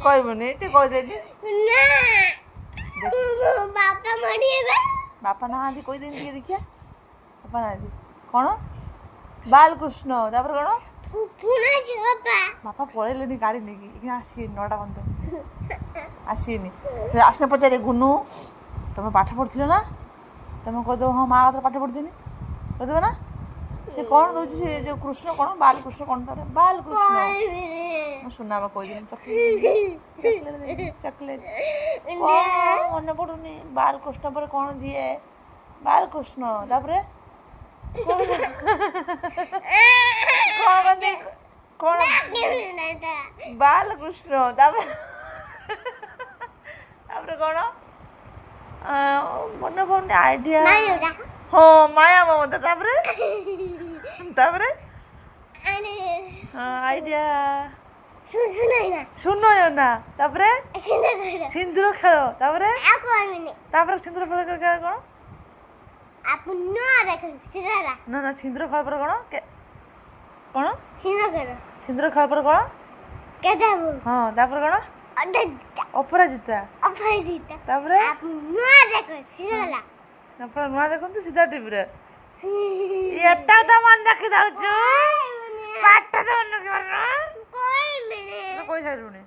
କହିବୁନି ଟିକେ କହିଦେଇଛି ବାପା ନାହାନ୍ତି କହିଦେନି ଟିକେ ଦେଖିଆ ବାପା ନାହାନ୍ତି କ'ଣ ବାଲକୃଷ୍ଣ ତାପରେ କ'ଣ ବାପା ପଳେଇଲେନି ଗାଡ଼ି ନେଇକି ଏଇଖିନା ଆସିବେନି 9ଟା ପର୍ଯ୍ୟନ୍ତ ଆସିବେନି ଆସିନେ ପଚାରେ ଗୁନୁ ତମେ ପାଠ ପଢ଼ିଥିଲ ନା ତମେ କହିଦେବ ହଁ ମା' କଥା ପାଠ ପଢ଼ିଥିନି କହିଦେବ ନା ସେ କ'ଣ ଦେଉଛି ସେ ଯେଉଁ କୃଷ୍ଣ କ'ଣ ବାଲକୃଷ୍ଣ କ'ଣ ତାର ବାଲକୃଷ୍ଣ ମୁଁ ସୁନା ବା କହିଦେନି ଚକୋଲେଟ୍ ମନେ ପଡ଼ୁନି ବାଲକୃଷ୍ଣ ପରେ କ'ଣ ଦିଏ ବାଲକୃଷ୍ଣ ତାପରେ କ'ଣ ବାଲକୃଷ୍ଣ ତାପରେ କ'ଣ ମନେ ପଡ଼ୁନି ଆଇଡ଼ିଆ ହଁ ମାୟା ମମତା ତାପରେ ଆଇଡ଼ିଆ ଶୁନ ନା ତାପରେ ସିନ୍ଦୁର ଖେଳ ତାପରେ ସିନ୍ଦୁର ଖେଳ କ'ଣ ନା ନା ସିନ୍ଦୁର ଖେଳ ପରେ କ'ଣ ସିନ୍ଦୁର ଖେଳ ପରେ କ'ଣ ହଁ ତାପରେ କ'ଣ ଅପରାଜିତା ତାପରେ ନୂଆ ଦେଖନ୍ତୁ ସିଧା ଟିଭିରେ ଏଟା ତ ମନେ ରଖିଦଉଛୁ ପାଠ ତ ମନେ ରଖିପାରୁନୁ କହିସାରିଲୁଣି